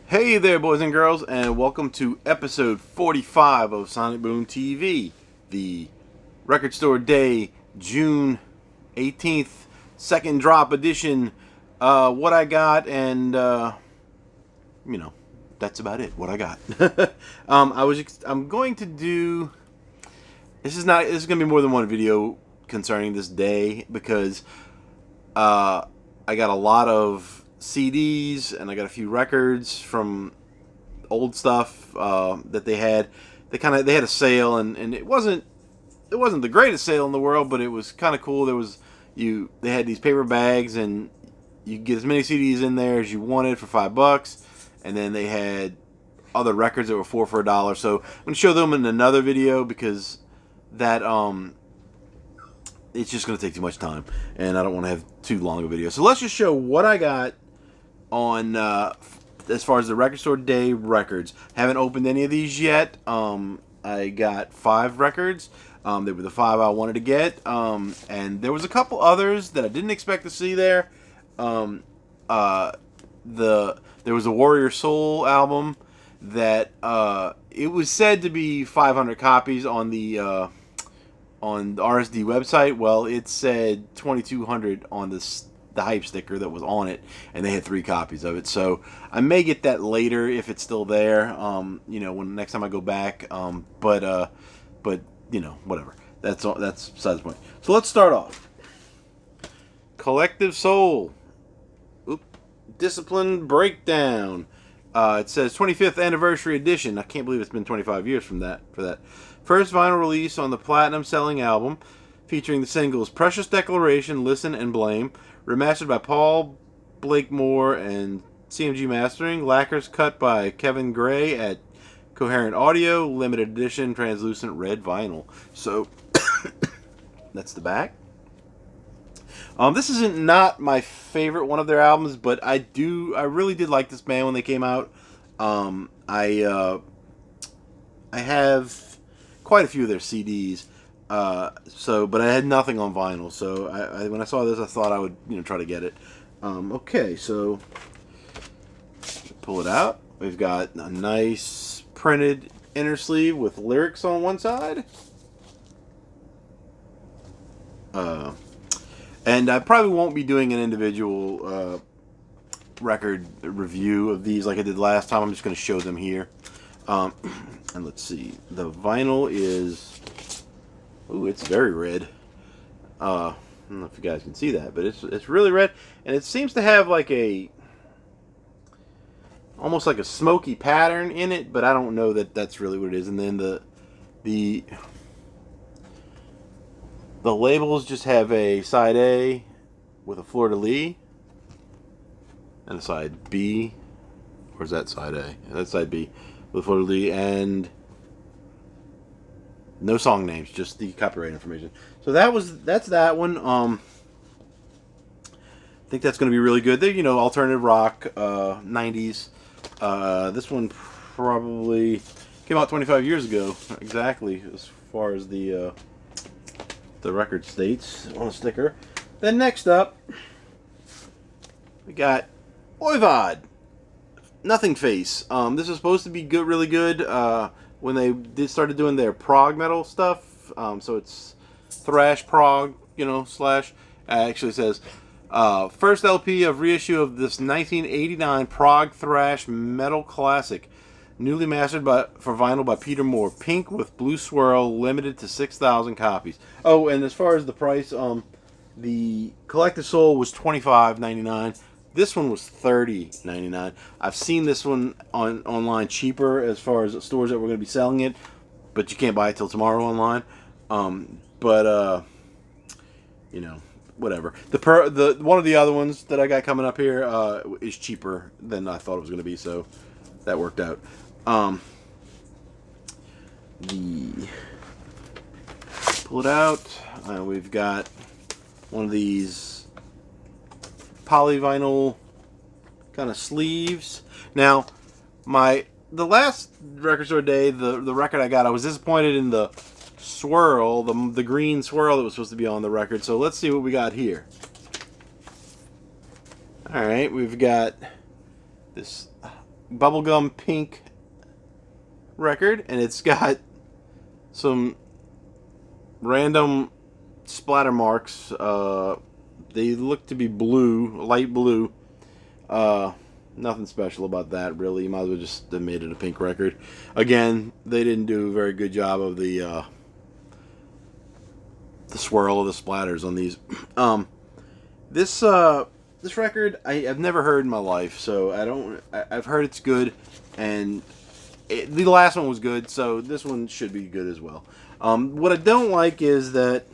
Hey there, boys and girls, and welcome to episode 45 of Sonic Boom TV, the Record Store Day, June 18th, second drop edition. What I got, and that's about it. What I got. I'm going to do. This is not. This is going to be more than one video concerning this day because I got a lot of CDs and I got a few records from old stuff that they had. They had a sale, and it wasn't the greatest sale in the world, but it was kind of cool. They had these paper bags, and you could get as many CDs in there as you wanted for $5, and then they had other records that were four for $1. So I'm gonna show them in another video because that it's just gonna take too much time, and I don't want to have too long of a video. So let's just show what I got on as far as the Record Store Day records. Haven't opened any of these yet. I got 5 records. They were the 5 I wanted to get, and there was a couple others that I didn't expect to see there. There was a Warrior Soul album that it was said to be 500 copies on the RSD website. Well, it said 2,200 on the hype sticker that was on it, and they had 3 copies of it. So I may get that later if it's still there. When next time I go back. But whatever. That's besides the point. So let's start off. Collective Soul. Discipline Breakdown. It says 25th anniversary edition. I can't believe it's been 25 years for that. First vinyl release on the platinum selling album, featuring the singles Precious Declaration, Listen and Blame, remastered by Paul Blakemore and CMG Mastering, lacquers cut by Kevin Gray at Coherent Audio, limited edition translucent red vinyl. So that's the back. This isn't not my favorite one of their albums, but I really did like this band when they came out. I have quite a few of their CDs, but I had nothing on vinyl. So when I saw this, I thought I would try to get it. Okay, so pull it out. We've got a nice printed inner sleeve with lyrics on one side. And I probably won't be doing an individual record review of these like I did last time. I'm just going to show them here. And let's see. The vinyl is... Ooh, it's very red. I don't know if you guys can see that, but it's really red. And it seems to have like almost like a smoky pattern in it, but I don't know that that's really what it is. And then the labels just have a side A with a fleur-de-lis and a side B. Where's that side A? That's side B with fleur-de-lis and no song names, just the copyright information. So that's that one. I think that's going to be really good. They, alternative rock, 90s. This one probably came out 25 years ago, exactly, as far as the record states on a sticker. Then next up, we got Oivad, Nothing Face. This is supposed to be good, really good. When they started doing their prog metal stuff, so it's thrash prog, slash. Actually says first LP of reissue of this 1989 prog thrash metal classic. Newly mastered for vinyl by Peter Moore. Pink with blue swirl, limited to 6,000 copies. Oh, and as far as the price, the Collective Soul was $25.99. This one was $30.99. I've seen this one online cheaper as far as stores that were going to be selling it, but you can't buy it till tomorrow online. Whatever. The one of the other ones that I got coming up here is cheaper than I thought it was going to be, so that worked out. Pull it out. We've got one of these polyvinyl kind of sleeves. Now, the last Record Store Day, the record I got, I was disappointed in the swirl, the green swirl that was supposed to be on the record. So let's see what we got here. All right, we've got this bubblegum pink record, and it's got some random splatter marks. They look to be blue, light blue. Nothing special about that, really. You might as well just have made it a pink record. Again, they didn't do a very good job of the swirl of the splatters on these. This this record I've never heard in my life, so I've heard it's good, and the last one was good, so this one should be good as well. What I don't like is that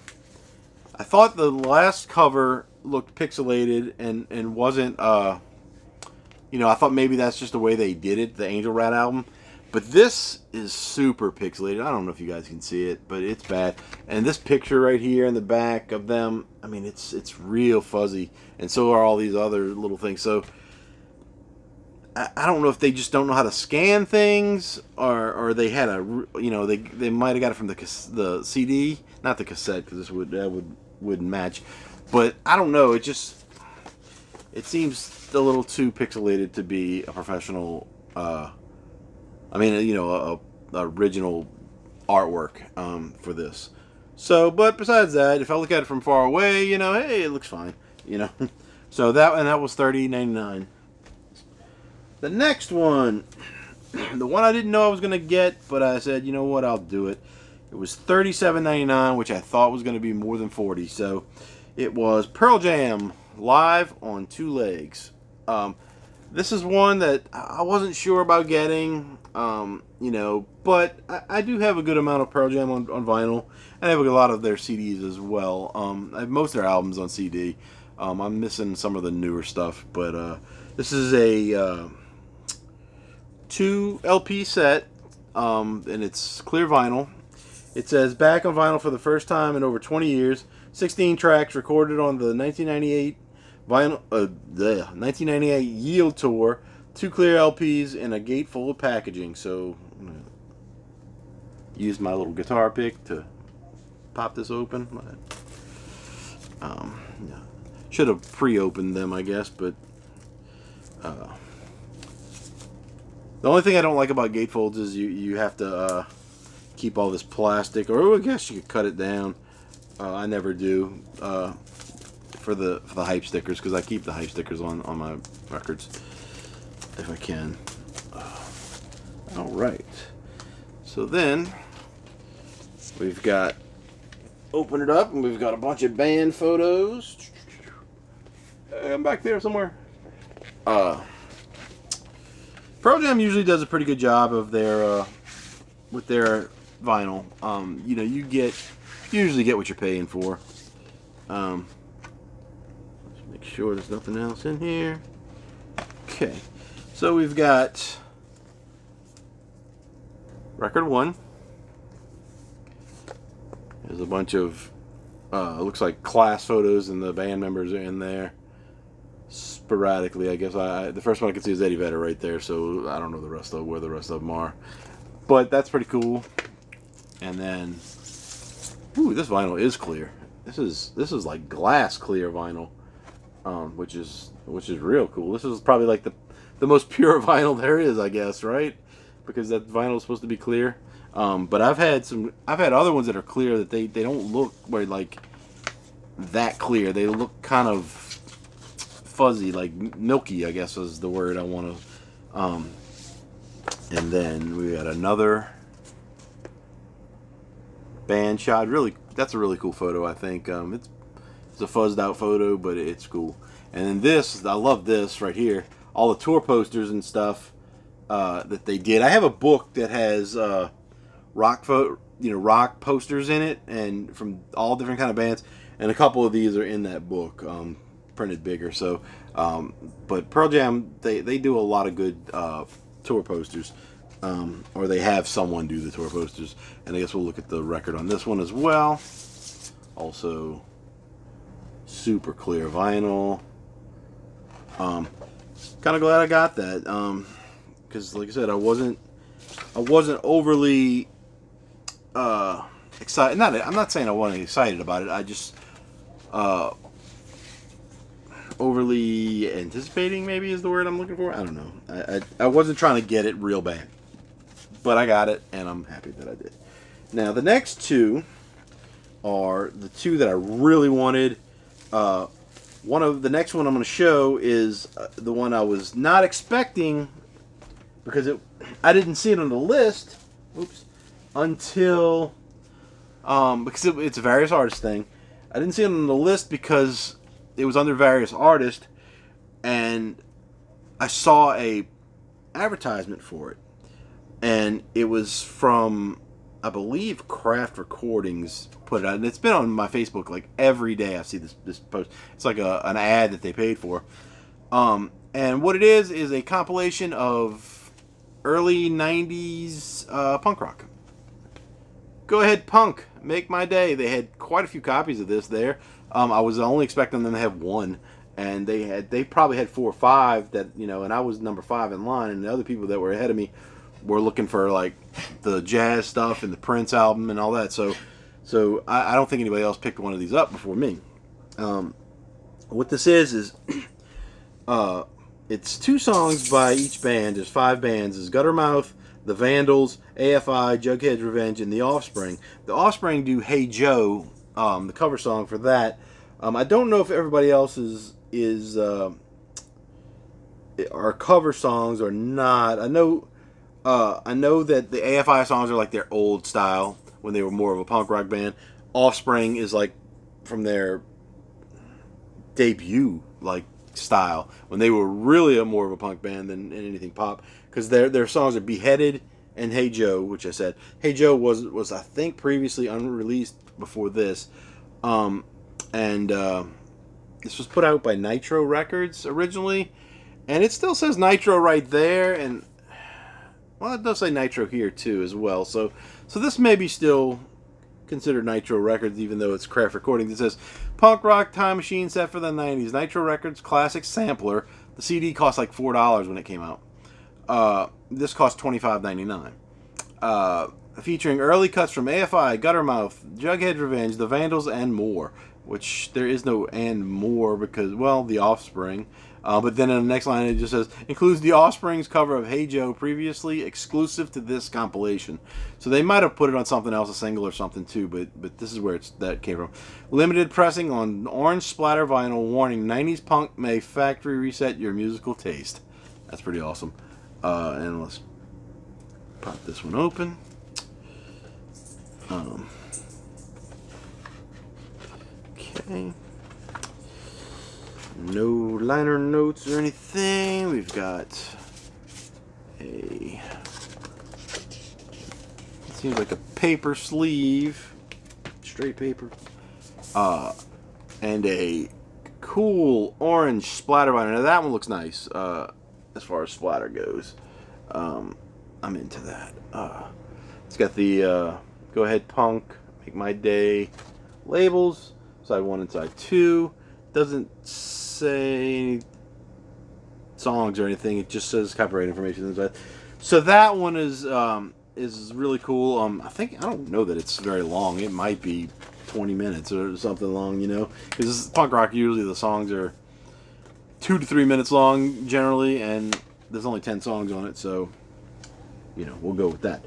I thought the last cover looked pixelated and wasn't. I thought maybe that's just the way they did it, the Angel Rat album. But this is super pixelated. I don't know if you guys can see it, but it's bad. And this picture right here in the back of them, I mean, it's real fuzzy. And so are all these other little things. So I don't know if they just don't know how to scan things, or they had they might have got it from the CD, not the cassette, because wouldn't match. But I don't know. It seems a little too pixelated to be a professional. Original artwork for this. So, but besides that, if I look at it from far away, hey, it looks fine. So that was $30.99. The next one, the one I didn't know I was gonna get, but I said, you know what, I'll do it. It was $37.99, which I thought was gonna be more than $40. So, it was Pearl Jam Live on Two Legs. This is one that I wasn't sure about getting, but I do have a good amount of Pearl Jam on vinyl, and I have a lot of their CDs as well. I have most of their albums on CD. I'm missing some of the newer stuff, but this is a 2 LP set, and it's clear vinyl. It says back on vinyl for the first time in over 20 years. 16 tracks recorded on the 1998 1998 Yield Tour, 2 clear LPs, and a gate full of packaging. So I'm gonna use my little guitar pick to pop this open. Should have pre-opened them, I guess, but the only thing I don't like about gatefolds is you have to keep all this plastic, or I guess you could cut it down. I never do. For the hype stickers, because I keep the hype stickers on my records if I can. All right. So then we've got, open it up, and we've got a bunch of band photos. I'm back there somewhere. Pearl Jam usually does a pretty good job of their with their vinyl. You usually get what you're paying for. Make sure there's nothing else in here. Okay, so we've got record 1. There's a bunch of looks like class photos, and the band members are in there sporadically. I guess the first one I can see is Eddie Vedder right there, so I don't know where the rest of them are, but that's pretty cool. And then, ooh, this vinyl is clear. This is like glass clear vinyl. Which is real cool. This is probably like the most pure vinyl there is, I guess, right? Because that vinyl is supposed to be clear. But I've had other ones that are clear that they don't look like that clear. They look kind of fuzzy, like milky, I guess is the word I want to. And then we got another band shot. Really, that's a really cool photo, I think. It's a fuzzed out photo, but it's cool. And then this, I love this right here. All the tour posters and stuff that they did. I have a book that has rock posters in it, and from all different kind of bands. And a couple of these are in that book, printed bigger. So, but Pearl Jam, they do a lot of good tour posters, or they have someone do the tour posters. And I guess we'll look at the record on this one as well. Also, super clear vinyl. Kind of glad I got that, because like I said, I wasn't overly excited. I'm not saying I wasn't excited about it. I just overly anticipating, maybe is the word I'm looking for. I don't know. I wasn't trying to get it real bad, but I got it, and I'm happy that I did. Now, the next two are the two that I really wanted. The next one I'm going to show is the one I was not expecting, because I didn't see it on the list. Oops. Until because it's a various artist thing. I didn't see it on the list because it was under various artists, and I saw a advertisement for it, and it was from, I believe, Craft Recordings put it out, and it's been on my Facebook like every day. I see this post. It's like an ad that they paid for, and what it is a compilation of early '90s punk rock. Go ahead, punk, make my day. They had quite a few copies of this there. I was only expecting them to have one, and they probably had 4 or 5 that, and I was number 5 in line, and the other people that were ahead of me were looking for like the jazz stuff and the Prince album and all that. So I don't think anybody else picked one of these up before me. What this is it's 2 songs by each band. There's 5 bands. There's Guttermouth, The Vandals, AFI, Jughead's Revenge, and The Offspring. The Offspring do Hey Joe, the cover song for that. I don't know if everybody else are cover songs or not. I know that the AFI songs are like their old style when they were more of a punk rock band. Offspring is like from their debut like style when they were really more of a punk band than anything pop, because their songs are Beheaded and Hey Joe, which I said Hey Joe was I think previously unreleased before this, and this was put out by Nitro Records originally, and it still says Nitro right there, and well, it does say Nitro here too as well, so this may be still considered Nitro Records, even though it's Craft Recordings. It says Punk Rock Time Machine set for the 90s, Nitro Records Classic Sampler. The CD cost like $4 when it came out. This cost $25.99. Featuring early cuts from AFI, Guttermouth, Jughead Revenge, The Vandals, and more. Which there is no and more because, well, The Offspring. But then in the next line it just says, includes The Offspring's cover of Hey Joe, previously exclusive to this compilation. So they might have put it on something else, a single or something too, but this is where that came from. Limited pressing on orange splatter vinyl, warning 90s punk may factory reset your musical taste. That's pretty awesome. And let's pop this one open. Okay. No liner notes or anything. We've got it seems like a paper sleeve, straight paper, and a cool orange splatter vinyl. Now that one looks nice, as far as splatter goes. I'm into that. It's got the Go Ahead Punk, Make My Day labels, side 1 and side 2. Doesn't say any songs or anything. It just says copyright information inside. So that one is really cool. I don't know that it's very long. It might be 20 minutes or something long, because punk rock usually the songs are 2 to 3 minutes long generally, and there's only 10 songs on it, so we'll go with that.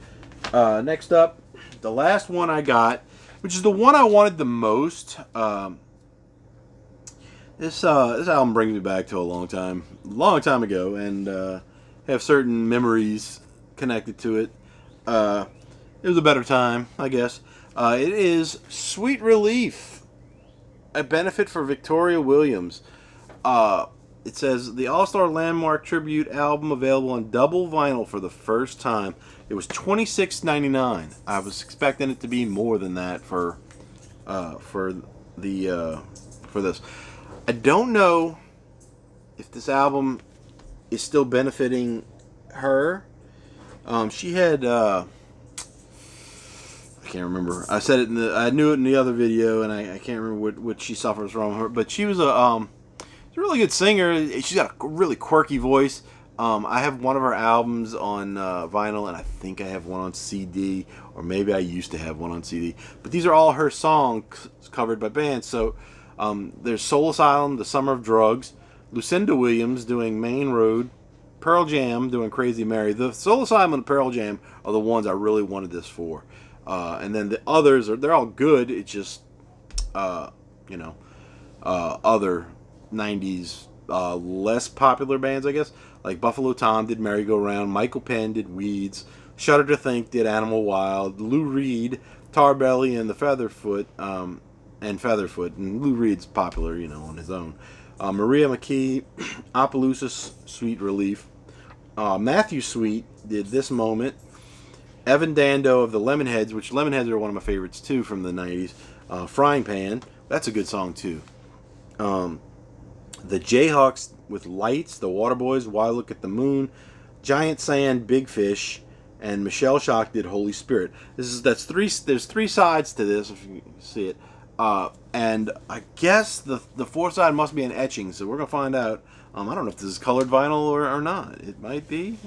Next up, the last one I got, which is the one I wanted the most. This album brings me back to a long time ago, and have certain memories connected to it. It was a better time, I guess. It is Sweet Relief, a benefit for Victoria Williams. It says the All-Star Landmark Tribute album available on double vinyl for the first time. It was $26.99. I was expecting it to be more than that for this. I don't know if this album is still benefiting her. She had I can't remember. I said it I knew it in the other video, and I can't remember what she suffers from. But she was a really good singer. She's got a really quirky voice. I have one of her albums on vinyl, and I think I have one on CD, or maybe I used to have one on CD. But these are all her songs covered by bands. So there's Soul Asylum, The Summer of Drugs, Lucinda Williams doing Main Road. Pearl Jam doing Crazy Mary. The Soul Asylum and Pearl Jam are the ones I really wanted this for. And then the others, they're all good. It's just, you know, other 90s less popular bands, I guess. Like Buffalo Tom did Merry Go Round. Michael Penn did Weeds. Shudder to Think did Animal Wild. Lou Reed, Tarbelly, and the Featherfoot, and Lou Reed's popular, you know, on his own. Maria McKee, Opelousas, Sweet Relief. Matthew Sweet did This Moment. Evan Dando of the Lemonheads, which Lemonheads are one of my favorites too from the 90s. Frying Pan, that's a good song too. The Jayhawks with Lights, the Waterboys, Why Look at the Moon, Giant Sand, Big Fish, and Michelle Shock did Holy Spirit. There's three sides to this if you see it. And I guess the fourth side must be an etching, so we're gonna find out. I don't know if this is colored vinyl or not. It might be.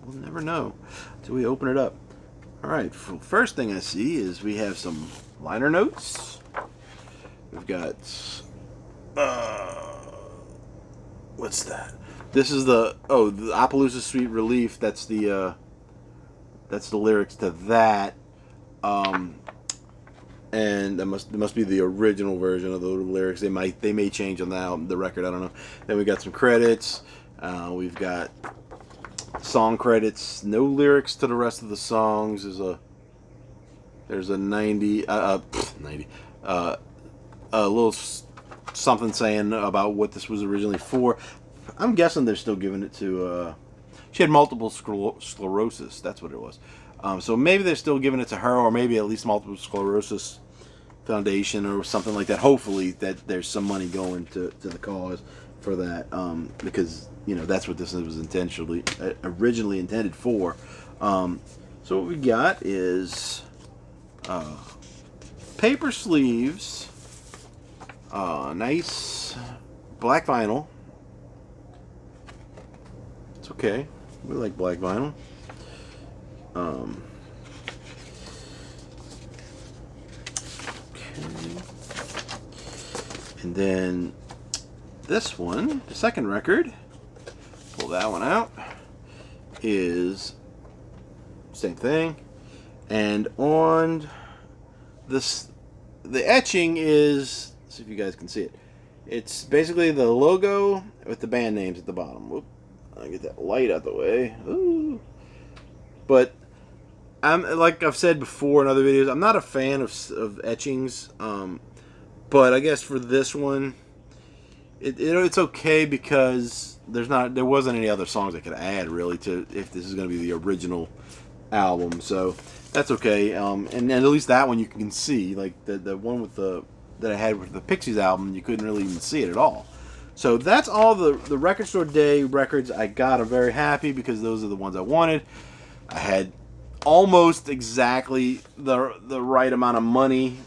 We'll never know until we open it up. All right. First thing I see is we have some liner notes. We've got what's that? This is the Opelousas Sweet Relief. That's the lyrics to that. And it must be the original version of the lyrics. They may change on the record. I don't know. Then we got some credits. We've got song credits. No lyrics to the rest of the songs. There's a 90 a little something saying about what this was originally for. I'm guessing they're still giving it to. She had multiple sclerosis. That's what it was. So maybe they're still giving it to her, or maybe at least Multiple Sclerosis Foundation or something like that. Hopefully that there's some money going to the cause for that, because you know that's what this was originally intended for. So what we got is paper sleeves, nice black vinyl. It's okay. We like black vinyl. Okay. And then this one, the second record, pull that one out, is same thing. And on this, the etching is, let's see if you guys can see it. It's basically the logo with the band names at the bottom. Whoop, I'll get that light out the way. Ooh. But like I've said before in other videos, I'm not a fan of etchings. But I guess for this one, it's okay because there wasn't any other songs I could add really to if this is going to be the original album. So that's okay. And at least that one you can see, like the one with that I had with the Pixies album, you couldn't really even see it at all. So that's all the Record Store Day records I got. I'm very happy because those are the ones I wanted. I had almost exactly the right amount of money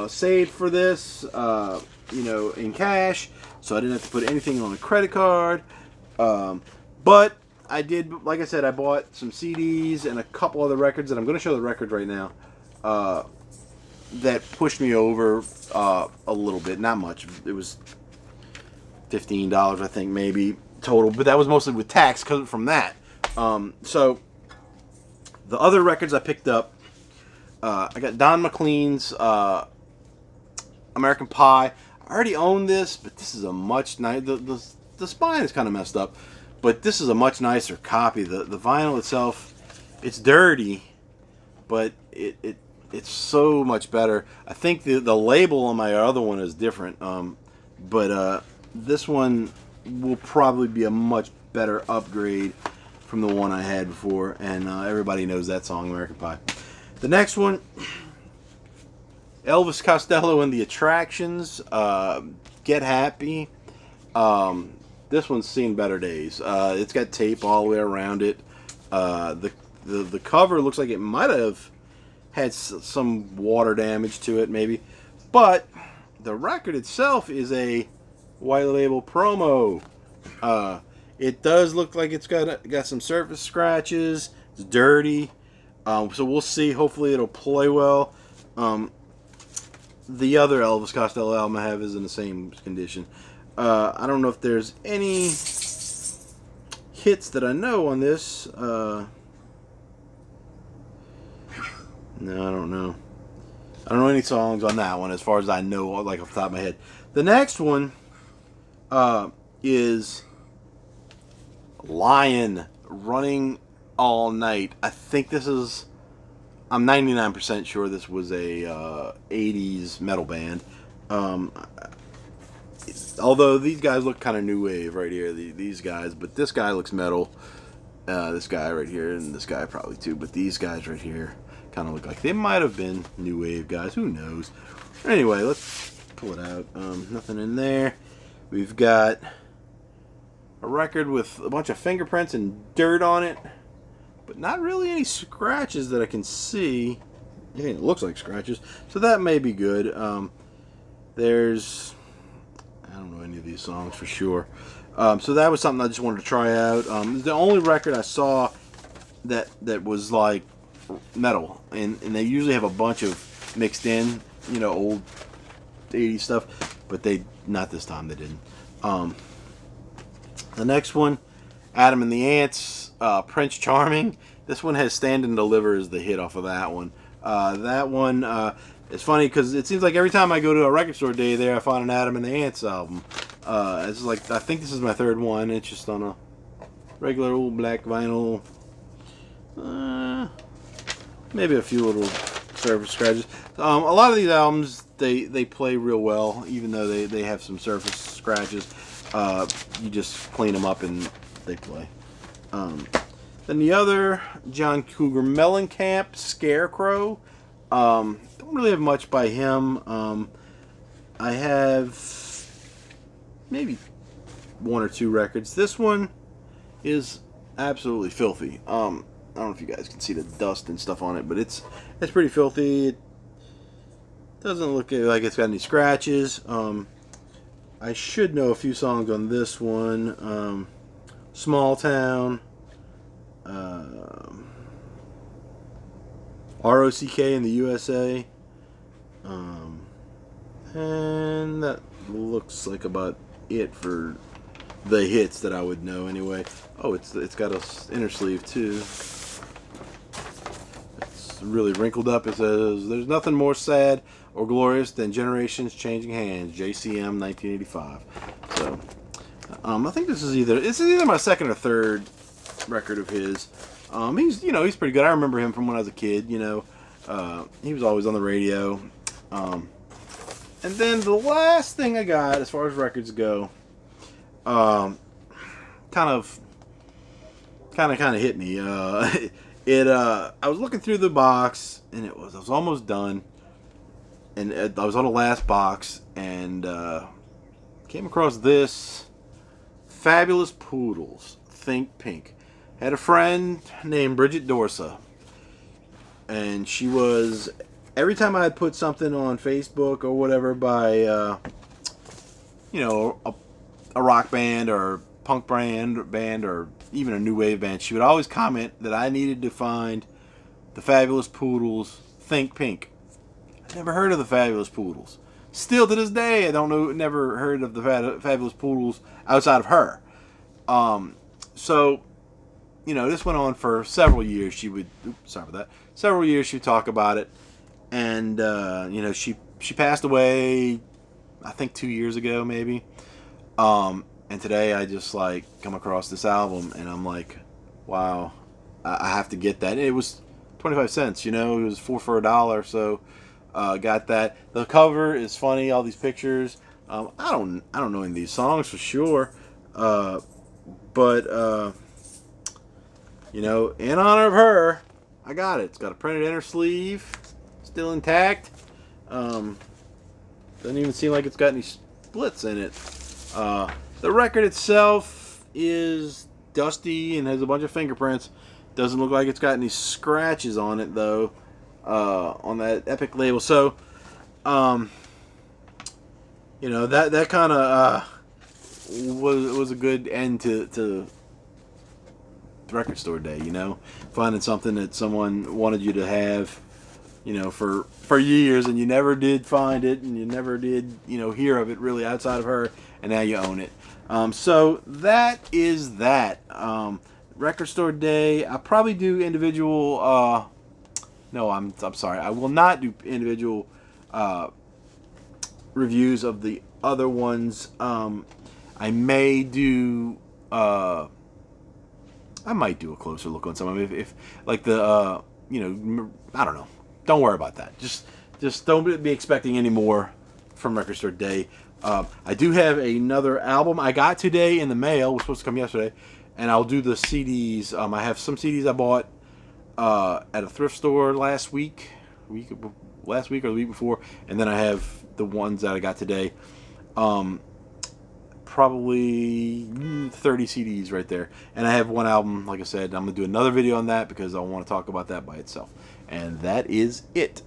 saved for this, in cash, so I didn't have to put anything on a credit card. But I did, like I said, I bought some CDs and a couple other records, and I'm going to show the record right now, that pushed me over a little bit, not much. It was $15, I think, maybe, total, but that was mostly with tax from that. So the other records I picked up, I got Don McLean's American Pie. I already own this, but this is a much nicer. The spine is kind of messed up, but this is a much nicer copy. The vinyl itself, it's dirty, but it's so much better. I think the label on my other one is different, but this one will probably be a much better upgrade from the one I had before, and everybody knows that song, American Pie. The next one, Elvis Costello and the Attractions, Get Happy. This one's seen better days. It's got tape all the way around it. The cover looks like it might have had some water damage to it, maybe, but the record itself is a white label promo. It does look like it's got some surface scratches. It's dirty. So we'll see. Hopefully it'll play well. The other Elvis Costello album I have is in the same condition. I don't know if there's any hits that I know on this. No, I don't know. I don't know any songs on that one as far as I know, like off the top of my head. The next one is Lion, Running All Night. I think this is, I'm 99% sure this was a 80s metal band. Although these guys look kind of new wave right here, these guys, but this guy looks metal. This guy right here, and this guy probably too, but these guys right here kind of look like they might have been new wave guys. Who knows? Anyway, let's pull it out. Nothing in there. We've got a record with a bunch of fingerprints and dirt on it, but not really any scratches that I can see. Yeah, it looks like scratches, so that may be good. There's, I don't know any of these songs for sure. So that was something I just wanted to try out. The only record I saw that was like metal, and they usually have a bunch of mixed in, old 80s stuff, but not this time, they didn't. The next one, Adam and the Ants, Prince Charming. This one has Stand and Deliver as the hit off of that one. That one is funny because it seems like every time I go to a record store day there, I find an Adam and the Ants album. It's like, I think this is my third one. It's just on a regular old black vinyl. Maybe a few little surface scratches. A lot of these albums, they play real well, even though they have some surface scratches. You just clean them up and they play. Then the other, John Cougar Mellencamp, Scarecrow. Don't really have much by him. I have maybe one or two records. This one is absolutely filthy. I don't know if you guys can see the dust and stuff on it, but it's pretty filthy. It doesn't look like it's got any scratches. I should know a few songs on this one. Small Town, ROCK in the USA, and that looks like about it for the hits that I would know anyway. Oh, it's got a inner sleeve too. It's really wrinkled up. It says, "There's nothing more sad or glorious than generations changing hands." JCM 1985. So I think this is either my second or third record of his. He's pretty good. I remember him from when I was a kid. He was always on the radio. And then the last thing I got as far as records go, kind of hit me. I was looking through the box, and I was almost done, and I was on the last box, and came across this Fabulous Poodles, Think Pink. Had a friend named Bridget Dorsa, and she was, every time I had put something on Facebook or whatever by a rock band or punk band or even a new wave band, she would always comment that I needed to find the Fabulous Poodles, Think Pink. I never heard of the Fabulous Poodles. Still to this day, I never heard of the Fabulous Poodles outside of her. So, this went on for several years. Several years she would talk about it, and she passed away, I think 2 years ago maybe. And today I just come across this album, and I'm like, wow, I have to get that. And it was 25 cents, it was 4 for $1, so got that. The cover is funny, all these pictures. I don't know any of these songs for sure, but in honor of her, I got it. It's got a printed inner sleeve, still intact. Doesn't even seem like it's got any splits in it. The record itself is dusty and has a bunch of fingerprints. Doesn't look like it's got any scratches on it though, on that Epic label. So, that kind of was a good end to the record store day. Finding something that someone wanted you to have, for years, and you never did find it, and you never did hear of it really outside of her. and now you own it. So that is that. Record store day. I'll probably do individual. No, I'm sorry. I will not do individual reviews of the other ones. I may do. I might do a closer look on some of them if like the I don't know. Don't worry about that. Just don't be expecting any more from Record Store Day. I do have another album I got today in the mail. It was supposed to come yesterday, and I'll do the CDs. I have some CDs I bought at a thrift store last week or the week before, and then I have the ones that I got today. Probably 30 CDs right there, and I have one album. Like I said, I'm gonna do another video on that because I want to talk about that by itself, and that is it.